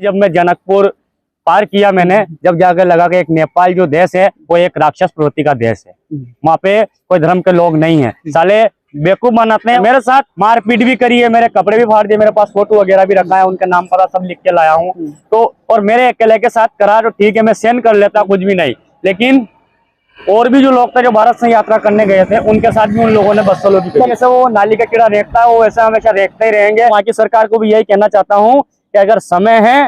जब मैं जनकपुर पार किया मैंने, जब जाकर लगा कि एक नेपाल जो देश है वो एक राक्षस प्रवृत्ति का देश है। वहाँ पे कोई धर्म के लोग नहीं है, साले बेवकूफ बनाते हैं। मेरे साथ मारपीट भी करी है, मेरे कपड़े भी फाड़ दिए, मेरे पास फोटो वगैरह भी रखा है, उनका नाम पता सब लिख के लाया हूँ। तो और मेरे अकेले के साथ करा तो ठीक है, मैं सहन कर लेता, कुछ भी नहीं। लेकिन और भी जो लोग थे जो भारत से यात्रा करने गए थे, उनके साथ भी उन लोगों ने बदसलूकी की। जैसे वो नाली का कीड़ा रेखता है, वो ऐसा हमेशा रेखते ही रहेंगे। वहाँ की सरकार को भी यही कहना चाहता हूँ कि अगर समय है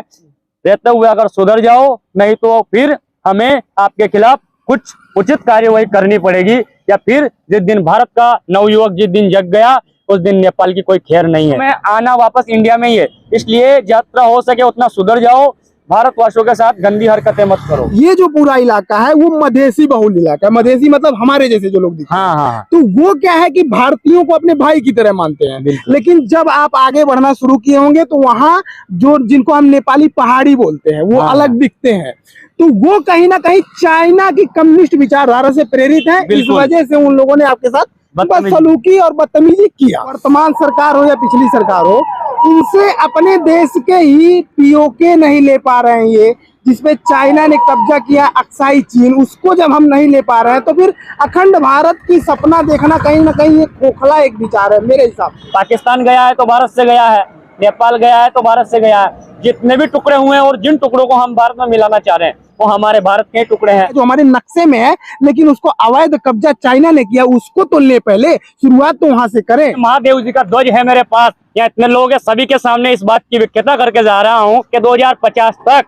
रहते हुए अगर सुधर जाओ, नहीं तो फिर हमें आपके खिलाफ कुछ उचित कार्यवाही करनी पड़ेगी, या फिर जिस दिन भारत का नवयुवक जिस दिन जग गया उस दिन नेपाल की कोई खैर नहीं है। मैं आना वापस इंडिया में ही है, इसलिए यात्रा हो सके उतना सुधर जाओ, भारतवासियों के साथ गंदी हरकतें मत करो। ये जो पूरा इलाका है वो मधेसी बहुल इलाका है। मधेसी मतलब हमारे जैसे जो लोग दिखते हैं। हाँ। तो वो क्या है कि भारतीयों को अपने भाई की तरह मानते हैं। लेकिन जब आप आगे बढ़ना शुरू किए होंगे तो वहाँ जो जिनको हम नेपाली पहाड़ी बोलते हैं वो अलग दिखते हैं। तो वो कहीं ना कहीं चाइना की कम्युनिस्ट विचारधारा से प्रेरित है। इस वजह से उन लोगों ने आपके साथ बदसलूकी और बदतमीजी किया। वर्तमान सरकार हो या पिछली सरकार हो, इनसे अपने देश के ही पीओके नहीं ले पा रहे हैं। ये जिसपे चाइना ने कब्जा किया, अक्साई चीन, उसको जब हम नहीं ले पा रहे हैं तो फिर अखंड भारत की सपना देखना कहीं ना कहीं ये खोखला एक विचार है मेरे हिसाब से। पाकिस्तान गया है तो भारत से गया है, नेपाल गया है तो भारत से गया है। जितने भी टुकड़े हुए हैं और जिन टुकड़ों को हम भारत में मिलाना चाह रहे हैं वो हमारे भारत के टुकड़े हैं जो हमारे नक्शे में है, लेकिन उसको अवैध कब्जा चाइना ने किया, उसको तो ले पहले शुरुआत तो वहां से करें। महादेव जी का ध्वज है मेरे पास, यहाँ इतने लोग हैं, सभी के सामने इस बात की व्याख्या करके जा रहा हूँ कि 2050 तक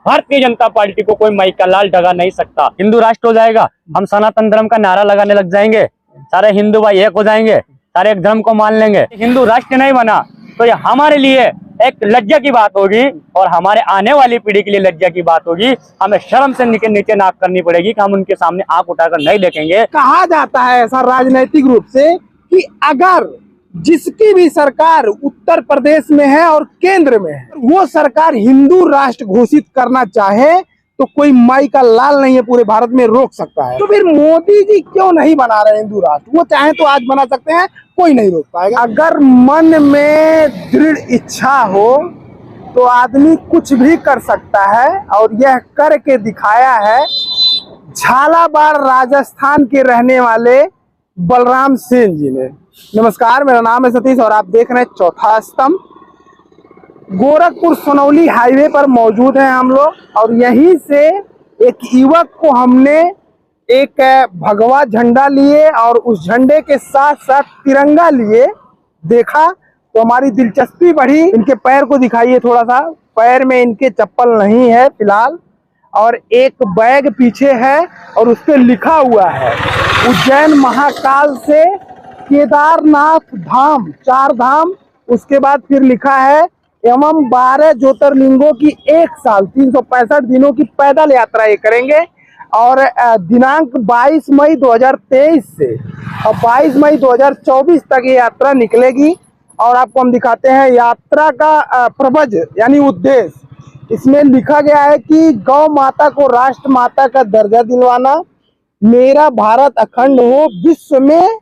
भारतीय जनता पार्टी को कोई माई का लाल डगा नहीं सकता। हिंदू राष्ट्र हो जाएगा, हम सनातन धर्म का नारा लगाने लग जाएंगे, सारे हिंदू भाई एक हो जाएंगे, सारे एक धर्म को मान लेंगे। हिंदू राष्ट्र नहीं बना तो ये हमारे लिए एक लज्जा की बात होगी और हमारे आने वाली पीढ़ी के लिए लज्जा की बात होगी। हमें शर्म से नीचे नाक करनी पड़ेगी कि हम उनके सामने आंख उठाकर नहीं देखेंगे। कहा जाता है ऐसा राजनीतिक रूप से कि अगर जिसकी भी सरकार उत्तर प्रदेश में है और केंद्र में है, वो सरकार हिंदू राष्ट्र घोषित करना चाहे तो कोई माई का लाल नहीं है पूरे भारत में रोक सकता है। तो फिर मोदी जी क्यों नहीं बना रहे हिंदू राष्ट्र? वो चाहे तो आज बना सकते हैं, कोई नहीं रोक पाएगा। अगर मन में दृढ़ इच्छा हो तो आदमी कुछ भी कर सकता है, और यह करके दिखाया है झालावाड़ राजस्थान के रहने वाले बलराम सेन जी ने। नमस्कार, मेरा नाम है सतीश और आप देख रहे हैं चौथा स्तंभ। गोरखपुर सोनौली हाईवे पर मौजूद हैं हम लोग, और यहीं से एक युवक को हमने एक भगवा झंडा लिए और उस झंडे के साथ साथ तिरंगा लिए देखा तो हमारी दिलचस्पी बढ़ी। इनके पैर को दिखाइए थोड़ा सा, पैर में इनके चप्पल नहीं है फिलहाल, और एक बैग पीछे है और उस पर लिखा हुआ है उज्जैन महाकाल से केदारनाथ धाम, 4 धाम। उसके बाद फिर लिखा है एवं 12 ज्योतिर्लिंगों की 1 साल 365 दिनों की पैदल यात्रा ये करेंगे। और दिनांक 22 मई 2023 से और 22 मई 2024 तक ये यात्रा निकलेगी। और आपको हम दिखाते हैं यात्रा का प्रवज यानी उद्देश्य। इसमें लिखा गया है कि गौ माता को राष्ट्र माता का दर्जा दिलवाना, मेरा भारत अखंड हो, विश्व में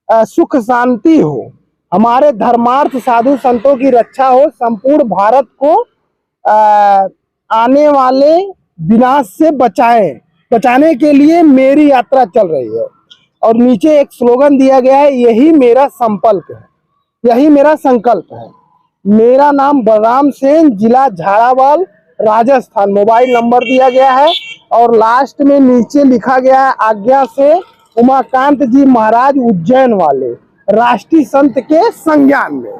सुख शांति हो, हमारे धर्मार्थ साधु संतों की रक्षा हो, संपूर्ण भारत को आने वाले विनाश से बचाने के लिए मेरी यात्रा चल रही है। और नीचे एक स्लोगन दिया गया है, यही मेरा संकल्प है, यही मेरा संकल्प है। मेरा नाम बलराम सेन, जिला झालावाड़, राजस्थान। मोबाइल नंबर दिया गया है और लास्ट में नीचे लिखा गया है आज्ञा से उमाकांत जी महाराज उज्जैन वाले, राष्ट्रीय संत के संज्ञान में।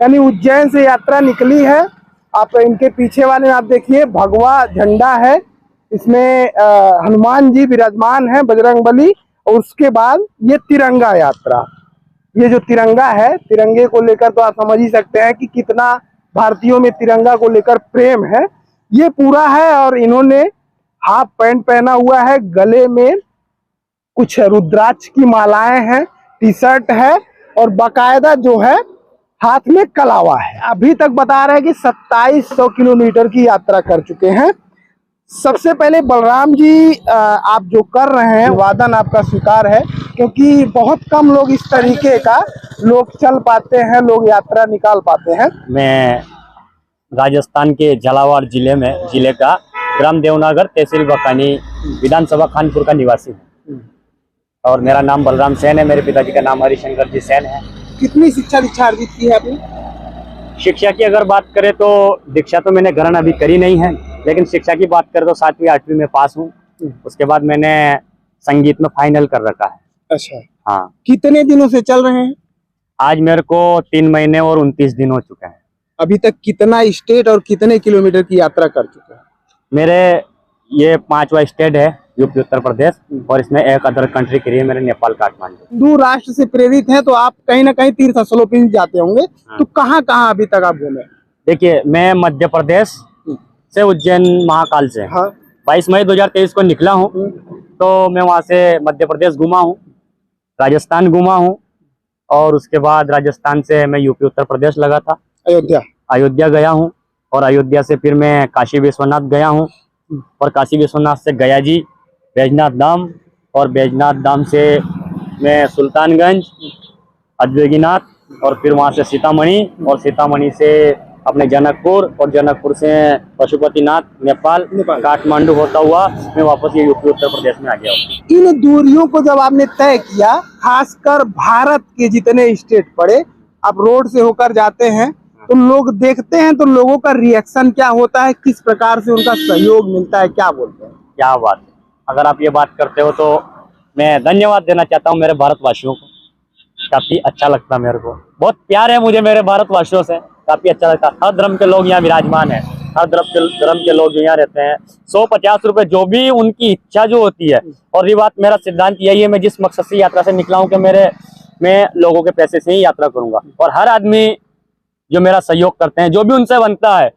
यानी उज्जैन से यात्रा निकली है। आप इनके पीछे वाले आप देखिए भगवा झंडा है, इसमें हनुमान जी विराजमान है, बजरंगबली। और उसके बाद ये तिरंगा यात्रा, ये जो तिरंगा है, तिरंगे को लेकर तो आप समझ ही सकते हैं कि कितना भारतीयों में तिरंगा को लेकर प्रेम है। ये पूरा है और इन्होंने हाफ पैंट पहना हुआ है, गले में कुछ रुद्राक्ष की मालाएं हैं, टी शर्ट है और बाकायदा जो है हाथ में कलावा है। अभी तक बता रहे हैं कि 2700 किलोमीटर की यात्रा कर चुके हैं। सबसे पहले बलराम जी, आप जो कर रहे हैं वादन आपका स्वीकार है, क्योंकि बहुत कम लोग इस तरीके का लोग चल पाते हैं, लोग यात्रा निकाल पाते हैं। मैं राजस्थान के झालावाड़ जिले का ग्राम देवनागर तहसील बकानी विधानसभा खानपुर का निवासी हूँ और मेरा नाम बलराम सेन है। मेरे पिताजी का नाम हरिशंकर जी सेन है। कितनी शिक्षा दीक्षा अर्जित की है आपने? शिक्षा की अगर बात करें तो दीक्षा तो मैंने ग्रहण अभी करी नहीं है, लेकिन शिक्षा की बात करें तो 7वीं 8वीं में पास हूँ। उसके बाद मैंने संगीत में फाइनल कर रखा है। अच्छा, हाँ। कितने दिनों से चल रहे हैं? आज मेरे को 3 महीने और 29 दिन हो चुके हैं। अभी तक कितना स्टेट और कितने किलोमीटर की यात्रा कर चुके हैं? मेरे ये 5वां स्टेट है यूपी उत्तर प्रदेश, और इसमें एक अदर कंट्री की है मेरे नेपाल काठमांडू। हिंदू राष्ट्र से प्रेरित हैं तो आप कहीं ना कहीं तीर्थ स्थलों पे जाते होंगे। तो कहाँ कहाँ अभी तक आप घूमे? देखिए, मैं मध्य प्रदेश से उज्जैन महाकाल से हाँ। 22 मई 2023 को निकला हूँ। तो मैं वहाँ से मध्य प्रदेश घूमा हूँ, राजस्थान घूमा हूँ, और उसके बाद राजस्थान से मैं यूपी उत्तर प्रदेश लगा था, अयोध्या गया हूँ, और अयोध्या से फिर मैं काशी विश्वनाथ गया हूँ, और काशी विश्वनाथ से गया जी बैजनाथ धाम, और बैजनाथ धाम से मैं सुल्तानगंज, अद्वैगीनाथ, और फिर वहाँ से सीतामढ़ी, और सीतामढ़ी से अपने जनकपुर, और जनकपुर से पशुपतिनाथ नेपाल, काठमांडू होता हुआ मैं वापस ये यूपी उत्तर प्रदेश में आ गया हूँ। इन दूरियों को जब आपने तय किया, खासकर भारत के जितने स्टेट पड़े, आप रोड से होकर जाते हैं तो लोग देखते हैं तो लोगों का रिएक्शन क्या होता है, किस प्रकार से उनका सहयोग मिलता है, क्या बोलते हैं? क्या बात है। अगर आप ये बात करते हो तो मैं धन्यवाद देना चाहता हूँ मेरे भारतवासियों को। काफी अच्छा लगता है मेरे को, बहुत प्यार है मुझे मेरे भारतवासियों से, काफी अच्छा लगता है। हर धर्म के लोग यहाँ विराजमान है, हर धर्म के लोग यहाँ रहते हैं। 150 रुपए जो भी उनकी इच्छा जो होती है, और ये बात मेरा सिद्धांत यही है, मैं जिस मकसद से यात्रा से निकला हूँ कि मैं लोगों के पैसे से ही यात्रा करूंगा, और हर आदमी जो मेरा सहयोग करते हैं, जो भी उनसे बनता है,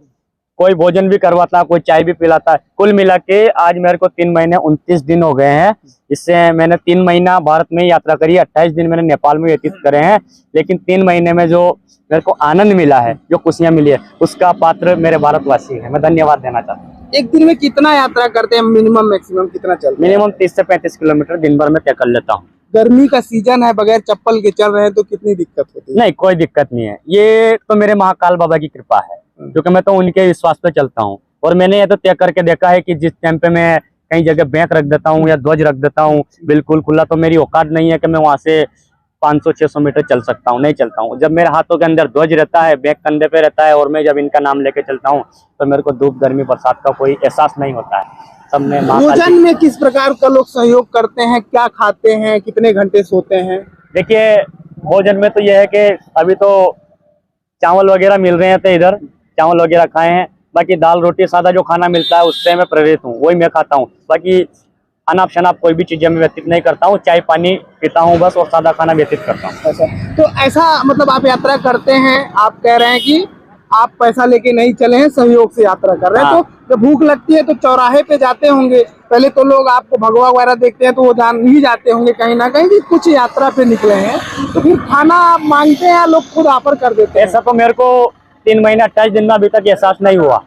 कोई भोजन भी करवाता है, कोई चाय भी पिलाता है। कुल मिला के आज मेरे को 3 महीने 29 दिन हो गए हैं। इससे मैंने 3 महीना भारत में ही यात्रा करी है, 28 दिन मैंने नेपाल में व्यतीत करे हैं, लेकिन 3 महीने में जो मेरे को आनंद मिला है, जो खुशियां मिली है, उसका पात्र मेरे भारतवासी है। मैं धन्यवाद देना चाहता हूँ। एक दिन में कितना यात्रा करते हैं? मिनिमम मैक्सिमम कितना चलता है? मिनिमम 30 से 35 किलोमीटर दिन भर में तय कर लेता हूँ। गर्मी का सीजन है, बगैर चप्पल के चल रहे हैं तो कितनी दिक्कत होती है? नहीं, कोई दिक्कत नहीं है। ये तो मेरे महाकाल बाबा की कृपा है, क्योंकि मैं तो उनके विश्वास पे चलता हूँ। और मैंने ये तो तय करके देखा है कि जिस टाइम पे मैं कहीं जगह बैंक रख देता हूँ या ध्वज रख देता हूँ बिल्कुल खुला, तो मेरी औकात नहीं है कि मैं वहां से 500-600 मीटर चल सकता हूँ, नहीं चलता हूँ। जब मेरे हाथों के अंदर ध्वज रहता है, बैग कंधे पे रहता है, और मैं जब इनका नाम लेके चलता हूँ, तो मेरे को धूप गर्मी बरसात का कोई एहसास नहीं होता है। सब में भोजन में किस प्रकार का लोग सहयोग करते हैं, क्या खाते हैं, कितने घंटे सोते हैं? देखिए, भोजन में तो यह है कि अभी तो चावल वगैरह मिल रहे हैं, तो इधर चावल वगैरह खाए हैं। बाकी दाल रोटी सादा जो खाना मिलता है उससे मैं प्रेरित हूँ, वही मैं खाता हूँ। बाकी अनाप शनाप कोई भी चीजें मैं व्यतीत नहीं करता हूँ, चाय पानी पीता हूँ बस, और सादा खाना व्यतीत करता हूँ। अच्छा, तो ऐसा मतलब आप यात्रा करते हैं, आप कह रहे हैं कि आप पैसा लेके नहीं चले हैं, सहयोग से यात्रा कर रहे हैं। हाँ। तो जब भूख लगती है तो चौराहे पे जाते होंगे, पहले तो लोग आपको भगवा वगैरह देखते हैं तो वो जान ही जाते होंगे कहीं ना कहीं कि कुछ यात्रा पे निकले हैं, तो फिर खाना आप मांगते हैं या लोग खुद ऑफर कर देते हैं? ऐसा तो मेरे को 3 महीने 28 दिन में अभी तक एहसास नहीं हुआ,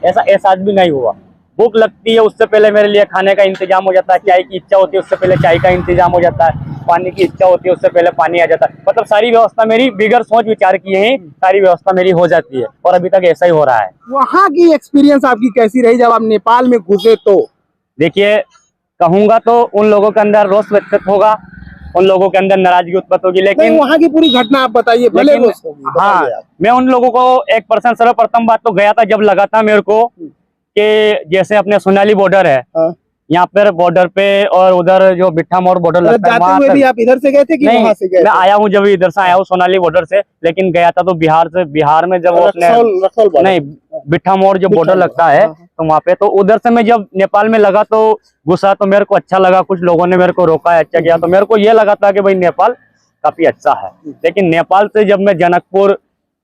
ऐसा एहसास भी नहीं हुआ। भूख लगती है उससे पहले मेरे लिए खाने का इंतजाम हो जाता है, चाय की इच्छा होती है उससे पहले चाय का इंतजाम हो जाता है, पानी की इच्छा होती है उससे पहले पानी आ जाता है। मतलब सारी व्यवस्था मेरी बिगर सोच विचार किए ही सारी व्यवस्था मेरी हो जाती है, और अभी तक ऐसा ही हो रहा है। वहाँ की एक्सपीरियंस आपकी कैसी रही जब आप नेपाल में घुसे? तो देखिए, कहूंगा तो उन लोगों के अंदर रोष व्यक्त होगा, उन लोगों के अंदर नाराजगी उत्पन्न होगी, लेकिन वहाँ की पूरी घटना आप बताइए। भले हाँ, मैं उन लोगों को 1% सर्वप्रथम बात तो गया था जब लगा था मेरे को कि जैसे अपने सोनाली बॉर्डर है, यहाँ पर बॉर्डर पे, और उधर जो बिट्ठा मोड़ बॉर्डर लगता है, जाते हुए भी आप इधर से गए थे कि वहाँ से गए? मैं आया हूँ, जब इधर से आया हूँ सोनाली बॉर्डर से, लेकिन गया था तो बिहार से। बिहार में जब अपने नहीं बिट्ठा मोड़ जो बॉर्डर लगता है, तो वहाँ पे तो उधर से मैं जब नेपाल में लगा तो घुसा, तो मेरे को अच्छा लगा। कुछ लोगों ने मेरे को रोका है, अच्छा किया, तो मेरे को ये लगा था कि भाई नेपाल काफी अच्छा है। लेकिन नेपाल से जब मैं जनकपुर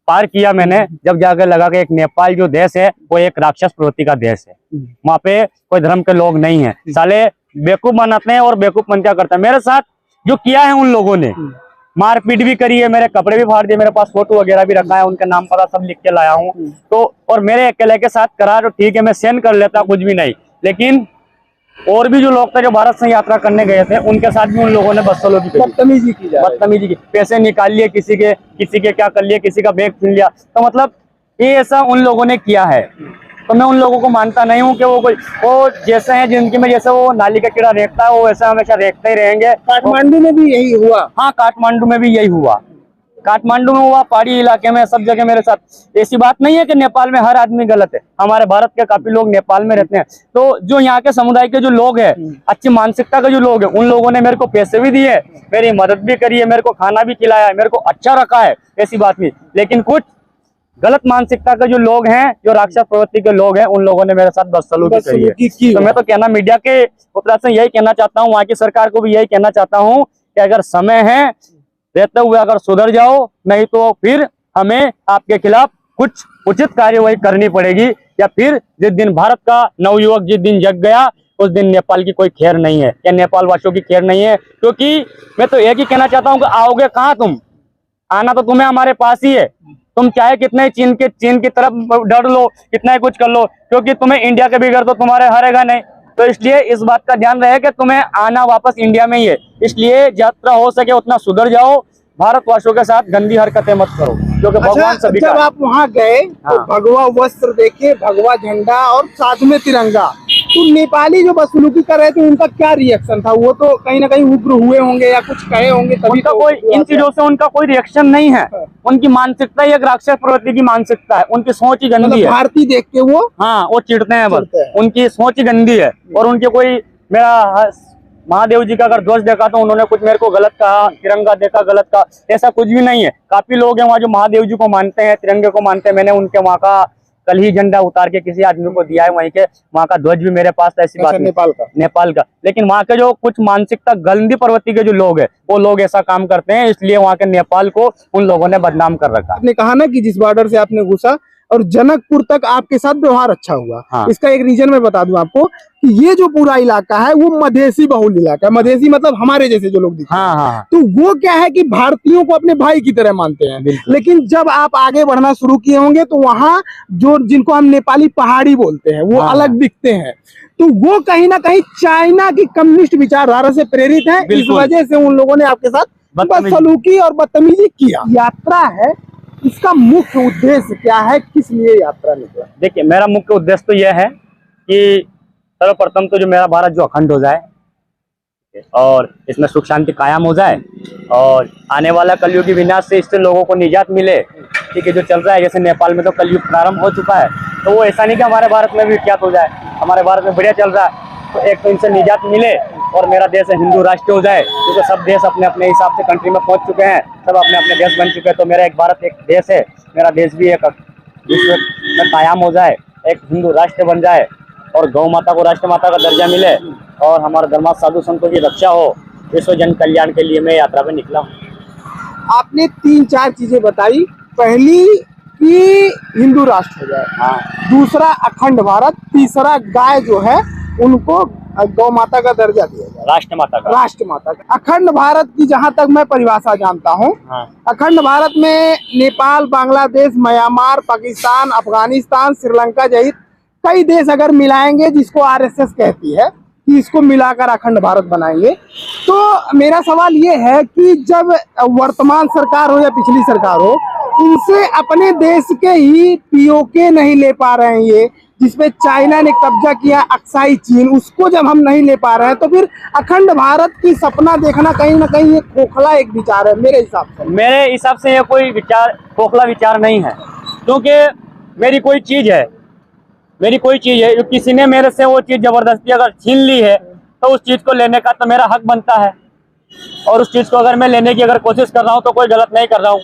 पार किया मैंने, जब जाकर लगा कि एक नेपाल जो देश है वो एक राक्षस प्रवृत्ति का देश है, वहाँ पे कोई धर्म के लोग नहीं है, साले बेवकूफ बनाते हैं, और बेवकूफ मन क्या करते हैं। मेरे साथ जो किया है उन लोगों ने, मारपीट भी करी है, मेरे कपड़े भी फाड़ दिए, मेरे पास फोटो वगैरह भी रखा है, उनका नाम पता सब लिख के लाया हूँ। तो और मेरे अकेले के साथ करा तो ठीक है, मैं सेंड कर लेता, कुछ भी नहीं, लेकिन और भी जो लोग थे जो भारत से यात्रा करने गए थे, उनके साथ भी उन लोगों ने बदसलूकी की, बदतमीजी की, पैसे निकाल लिए, किसी के क्या कर लिए, किसी का बैग छीन लिया। तो मतलब ये ऐसा उन लोगों ने किया है, तो मैं उन लोगों को मानता नहीं हूँ कि वो जैसे हैं जिंदगी में, जैसे वो नाली का कीड़ा रेखता है वो ऐसा हमेशा रेखते ही रहेंगे। काठमांडू में भी यही हुआ। हाँ, काठमांडू में भी यही हुआ, काठमांडू में हुआ, पहाड़ी इलाके में, सब जगह मेरे साथ। ऐसी बात नहीं है कि नेपाल में हर आदमी गलत है, हमारे भारत के काफी लोग नेपाल में रहते हैं। तो जो यहाँ के समुदाय के जो लोग हैं, अच्छी मानसिकता के जो लोग हैं, उन लोगों ने मेरे को पैसे भी दिए, मेरी मदद भी करी है, मेरे को खाना भी खिलाया है, मेरे को अच्छा रखा है, ऐसी बात नहीं। लेकिन कुछ गलत मानसिकता के जो लोग हैं, जो राक्षस प्रवृत्ति के लोग हैं, उन लोगों ने मेरे साथ बदसलूकी करी है। तो मैं तो कहना मीडिया के उपलब्ध से यही कहना चाहता हूँ, वहाँ की सरकार को भी यही कहना चाहता हूँ कि अगर समय है रहते हुए अगर सुधर जाओ, नहीं तो फिर हमें आपके खिलाफ कुछ उचित कार्यवाही करनी पड़ेगी, या फिर जिस दिन भारत का नवयुवक जिस दिन जग गया उस दिन नेपाल की कोई खैर नहीं है, या नेपाल वासियों की खैर नहीं है। क्योंकि मैं तो एक ही कहना चाहता हूँ कि आओगे कहाँ तुम, आना तो तुम्हें हमारे पास ही है। तुम चाहे कितने चीन की तरफ डर लो, कितना ही कुछ कर लो, क्योंकि तुम्हें इंडिया के बिगड़ तो तुम्हारे हरेगा नहीं। तो इसलिए इस बात का ध्यान रहे कि तुम्हें आना वापस इंडिया में ही है। इसलिए जितना हो सके उतना सुधर जाओ, भारतवासियों के साथ गंदी हरकतें मत करो, क्योंकि भगवान सभी का जब आप वहाँ गए तो हाँ। भगवा वस्त्र देखे, भगवा झंडा और साथ में तिरंगा, तो नेपाली जो बदसलूकी कर रहे थे उनका क्या रिएक्शन था? वो तो कहीं ना कहीं उग्र हुए होंगे या कुछ कहे होंगे, तभी उनका तो कोई इन चीजों से उनका कोई रिएक्शन नहीं है। उनकी मानसिकता ही एक राक्षस प्रवृत्ति की मानसिकता है, उनकी सोच ही गंदी है। भारतीय देख के वो हाँ, वो चिढ़ते हैं बस, चिढ़ते हैं। उनकी सोच ही गंदी है। और उनके कोई मेरा महादेव जी का अगर दोष देखा तो उन्होंने कुछ मेरे को गलत कहा, तिरंगा देखा गलत कहा, ऐसा कुछ भी नहीं है। काफी लोग हैं वहाँ जो महादेव जी को मानते हैं, तिरंगे को मानते हैं। मैंने उनके वहाँ का कल ही झंडा उतार के किसी आदमी को दिया है, वहीं के वहाँ का ध्वज भी मेरे पास था। ऐसी बात नहीं, नेपाल का। लेकिन वहाँ के जो कुछ मानसिकता गंदी प्रवृत्ति के जो लोग हैं, वो लोग ऐसा काम करते हैं, इसलिए वहाँ के नेपाल को उन लोगों ने बदनाम कर रखा। आपने कहा ना कि जिस बॉर्डर से आपने घुसा और जनकपुर तक आपके साथ व्यवहार अच्छा हुआ। हाँ। इसका एक रीजन मैं बता दूं आपको कि ये जो पूरा इलाका है वो मधेसी बहुल इलाका है। मधेसी मतलब हमारे जैसे जो लोग दिखते हैं। हाँ। तो वो क्या है कि भारतीयों को अपने भाई की तरह मानते हैं। लेकिन जब आप आगे बढ़ना शुरू किए होंगे तो वहाँ जो जिनको हम नेपाली पहाड़ी बोलते हैं वो अलग दिखते हैं। तो वो कहीं ना कहीं चाइना की कम्युनिस्ट विचारधारा से प्रेरित है। इस वजह से उन लोगों ने आपके साथ बदसलूकी और बदतमीजी किया। यात्रा है, इसका मुख्य उद्देश्य क्या है, किस लिए यात्रा निकला? देखिए, मेरा मुख्य उद्देश्य तो यह है कि सर्वप्रथम तो जो मेरा भारत जो अखंड हो जाए और इसमें सुख शांति कायम हो जाए, और आने वाला कलयुगी विनाश से इससे लोगों को निजात मिले। ठीक है, जो चल रहा है जैसे नेपाल में तो कलयुग प्रारंभ हो चुका है, तो वो ऐसा नहीं कि हमारे भारत में भी विख्यात हो जाए। हमारे भारत में बढ़िया चल रहा है, तो एक तो इनसे निजात मिले और मेरा देश हिंदू राष्ट्र हो जाए, क्योंकि सब देश अपने अपने हिसाब से कंट्री में पहुंच चुके हैं, सब अपने अपने देश बन चुके हैं। तो मेरा एक भारत एक देश है, मेरा देश भी एक विश्व में कायम हो जाए, एक हिंदू राष्ट्र बन जाए, और गौ माता को राष्ट्र माता का दर्जा मिले, और हमारे धर्मार्थ साधु संतों की रक्षा हो। विश्व जन कल्याण के लिए मैं यात्रा पे निकला हूँ। आपने 3-4 चीजें बताई। पहली कि हिंदू राष्ट्र हो जाए, हाँ। दूसरा अखंड भारत, तीसरा गाय जो है उनको गौ माता का दर्जा दिया जाए, राष्ट्र माता का। अखंड भारत की जहां तक मैं परिभाषा जानता हूं, अखंड भारत में नेपाल, बांग्लादेश, म्यांमार, पाकिस्तान, अफगानिस्तान, श्रीलंका सहित कई देश अगर मिलाएंगे, जिसको आरएसएस कहती है कि इसको मिलाकर अखंड भारत बनाएंगे। तो मेरा सवाल ये है कि जब वर्तमान सरकार हो या पिछली सरकार हो, इनसे अपने देश के ही पीओके नहीं ले पा रहे हैं, ये जिसपे चाइना ने कब्जा किया, अक्साई चीन, उसको जब हम नहीं ले पा रहे हैं, तो फिर अखंड भारत की सपना देखना कहीं ना कहीं ये खोखला एक विचार है मेरे हिसाब से। मेरे हिसाब से ये कोई विचार खोखला विचार नहीं है, क्योंकि मेरी कोई चीज है, किसी ने मेरे से वो चीज जबरदस्ती अगर छीन ली है, तो उस चीज को लेने का तो मेरा हक बनता है। और उस चीज को अगर मैं लेने की अगर कोशिश कर रहा हूँ तो कोई गलत नहीं कर रहा हूँ।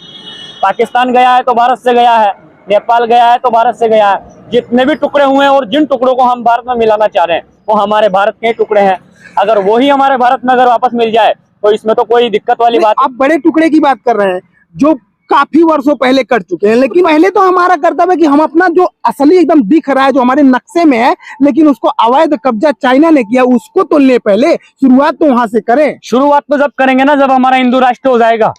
पाकिस्तान गया है तो भारत से गया है, नेपाल गया है तो भारत से गया है। जितने भी टुकड़े हुए हैं और जिन टुकड़ों को हम भारत में मिलाना चाह रहे हैं, वो हमारे भारत के टुकड़े हैं। अगर वो ही हमारे भारत में अगर वापस मिल जाए तो इसमें तो कोई दिक्कत वाली बात। आप बड़े टुकड़े की बात कर रहे हैं जो काफी वर्षों पहले कर चुके हैं, लेकिन पहले तो हमारा कर्तव्य है कि हम अपना जो असली एकदम दिख रहा है, जो हमारे नक्शे में है, लेकिन उसको अवैध कब्जा चाइना ने किया, उसको तो ले, पहले शुरुआत तो वहां से करें। शुरुआत तो जब करेंगे ना, जब हमारा हिंदू राष्ट्र हो जाएगा।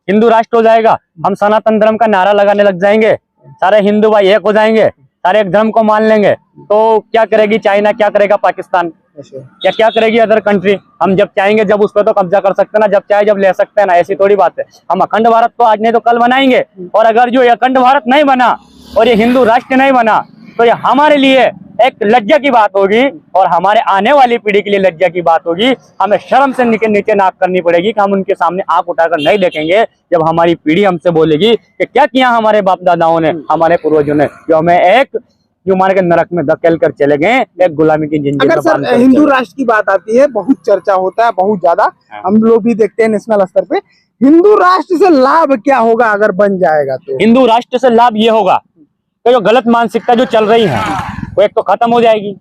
हिंदू राष्ट्र हो जाएगा, हम सनातन धर्म का नारा लगाने लग जाएंगे, सारे हिंदू भाई एक हो जाएंगे, सारे एक धर्म को मान लेंगे, तो क्या करेगी चाइना, क्या करेगा पाकिस्तान, या क्या करेगी अदर कंट्री। हम जब चाहेंगे जब उस पर तो कब्जा कर सकते हैं ना, जब चाहे जब ले सकते हैं ना, ऐसी थोड़ी बात है। हम अखंड भारत तो आज नहीं तो कल बनाएंगे, और अगर जो ये अखंड भारत नहीं बना और ये हिंदू राष्ट्र नहीं बना तो ये हमारे लिए एक लज्जा की बात होगी, और हमारे आने वाली पीढ़ी के लिए लज्जा की बात होगी। हमें शर्म से नीचे नाक करनी पड़ेगी कि हम उनके सामने आंख उठाकर नहीं देखेंगे जब हमारी पीढ़ी हमसे बोलेगी कि क्या किया हमारे बाप दादाओं ने, हमारे पूर्वजों ने, जो हमें एक जो मार के नरक में धकेल कर चले गए, एक गुलामी की जिंदगी। अगर सर हिंदू राष्ट्र की बात आती है, बहुत चर्चा होता है, बहुत ज्यादा हम लोग भी देखते हैं नेशनल स्तर पे। हिंदू राष्ट्र से लाभ क्या होगा अगर बन जाएगा तो? हिंदू राष्ट्र से लाभ ये होगा कि जो गलत मानसिकता जो चल रही है वो एक तो खत्म हो जाएगी,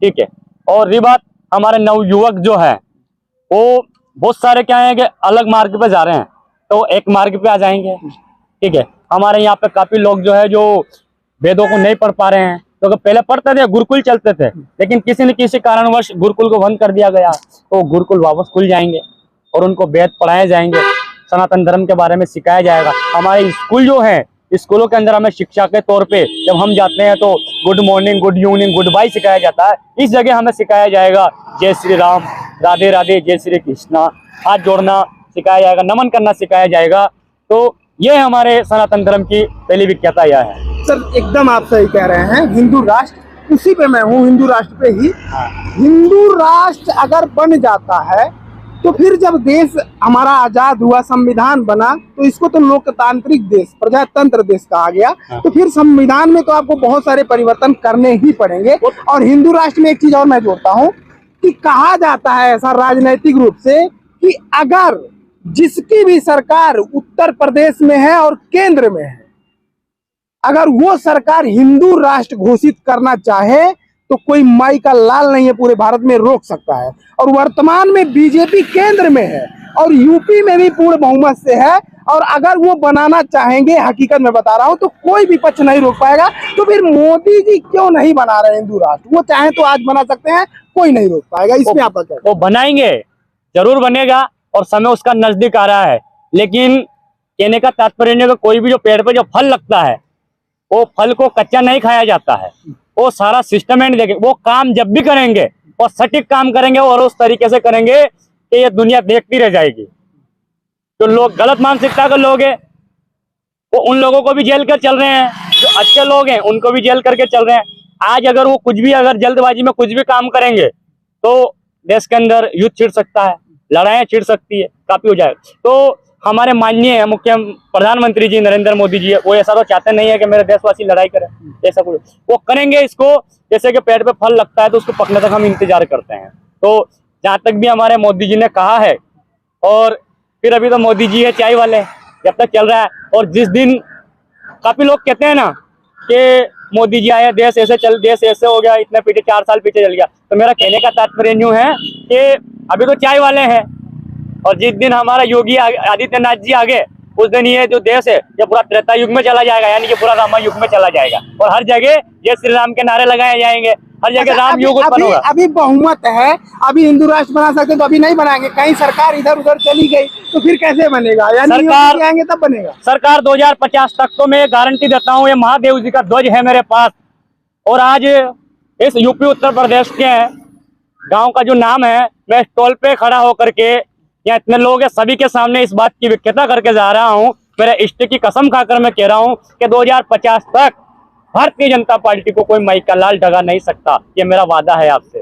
ठीक है। और रही बात हमारे नवयुवक जो है वो बहुत सारे क्या है कि अलग मार्ग पे जा रहे हैं, तो एक मार्ग पे आ जाएंगे, ठीक है। हमारे यहाँ पे काफी लोग जो है जो वेदों को नहीं पढ़ पा रहे हैं, क्योंकि तो पहले पढ़ते थे, गुरुकुल चलते थे, लेकिन किसी न किसी कारणवश गुरुकुल को बंद कर दिया गया, तो गुरुकुल वापस खुल जाएंगे और उनको वेद पढ़ाए जाएंगे, सनातन धर्म के बारे में सिखाया जाएगा। हमारे स्कूल जो है, स्कूलों के अंदर हमें शिक्षा के तौर पे जब हम जाते हैं तो good morning, good evening, goodbye सिखाया जाता है। इस जगह हमें सिखाया जाएगा जय श्री राम, राधे राधे, जय श्री कृष्णा, हाथ जोड़ना सिखाया जाएगा, नमन करना सिखाया जाएगा। तो ये हमारे सनातन धर्म की पहली विख्याता यह है। सर एकदम आप सही कह रहे हैं, हिंदू राष्ट्र उसी पे मैं हूँ, हिंदू राष्ट्र पे ही। हिंदू राष्ट्र अगर बन जाता है तो फिर जब देश हमारा आजाद हुआ, संविधान बना, तो इसको तो लोकतांत्रिक देश, प्रजातंत्र देश कहा गया। तो फिर संविधान में तो आपको बहुत सारे परिवर्तन करने ही पड़ेंगे। और हिंदू राष्ट्र में एक चीज और मैं जोड़ता हूँ कि कहा जाता है ऐसा राजनैतिक रूप से कि अगर जिसकी भी सरकार उत्तर प्रदेश में है और केंद्र में है, अगर वो सरकार हिंदू राष्ट्र घोषित करना चाहे तो कोई माई का लाल नहीं है पूरे भारत में रोक सकता है। और वर्तमान में बीजेपी केंद्र में है और यूपी में भी पूर्ण बहुमत से है, और अगर वो बनाना चाहेंगे, हकीकत में बता रहा हूं, तो कोई विपक्ष नहीं रोक पाएगा। तो फिर मोदी जी क्यों नहीं बना रहे हिंदू राष्ट्र? वो चाहे तो आज बना सकते हैं, कोई नहीं रोक पाएगा। इसमें आपका क्या? वो बनाएंगे, जरूर बनेगा, और समय उसका नजदीक आ रहा है। लेकिन कहने का तात्पर्य नहीं कि कोई भी जो पेड़ पे जो फल लगता है वो फल को कच्चा नहीं खाया जाता है, वो सारा सिस्टमेंट देखें। वो काम जब भी करेंगे और सटीक काम करेंगे और उस तरीके से करेंगे कि ये दुनिया देखती रह जाएगी। जो लोग गलत मानसिकता के लोग हैं वो उन लोगों को भी जेल कर चल रहे हैं, जो अच्छे लोग हैं उनको भी जेल करके चल रहे हैं। आज अगर वो कुछ भी अगर जल्दबाजी में कुछ भी काम करेंगे तो देश के अंदर युद्ध छिड़ सकता है, लड़ाइयाँ छिड़ सकती है, काफी हो जाएगा। तो हमारे माननीय मुख्य प्रधानमंत्री जी नरेंद्र मोदी जी है, वो ऐसा तो चाहते नहीं है कि मेरे देशवासी लड़ाई करें, ऐसा कुछ वो करेंगे। इसको जैसे कि पेड़ पे फल लगता है तो उसको पकने तक हम इंतजार करते हैं। तो जहाँ तक भी हमारे मोदी जी ने कहा है, और फिर अभी तो मोदी जी है चाय वाले, जब तक चल रहा है। और जिस दिन काफी लोग कहते हैं ना कि मोदी जी आए, देश ऐसे हो गया, इतने पीछे 4 साल पीछे चल गया, तो मेरा कहने का तात्पर्य यूं है कि अभी तो चाय वाले हैं, और जिस दिन हमारा योगी आदित्यनाथ जी आगे, उस दिन ये जो देश है ये पूरा त्रेता युग में चला जाएगा, यानी कि पूरा रामा युग में चला जाएगा, और हर जगह जय श्री राम के नारे लगाए जाएंगे, हर जगह राम युग उत्पन्न होगा। अभी बहुमत है, अभी हिंदू राष्ट्र बना सकते तो अभी नहीं बनाएंगे। कहीं सरकार इधर उधर चली गई तो फिर कैसे बनेगा? यानी सरकार आएंगे तब बनेगा। सरकार 2050 तक तो मैं गारंटी देता हूँ, ये महादेव जी का ध्वज है मेरे पास। और आज इस यूपी उत्तर प्रदेश के गांव का जो नाम है, मैं स्टॉल पे खड़ा होकर के यहाँ इतने लोग हैं सभी के सामने इस बात की विख्याता करके जा रहा हूँ। मेरे इष्ट की कसम खाकर मैं कह रहा हूँ कि 2050 तक भारतीय जनता पार्टी को कोई माई का लाल डगा नहीं सकता। ये मेरा वादा है आपसे।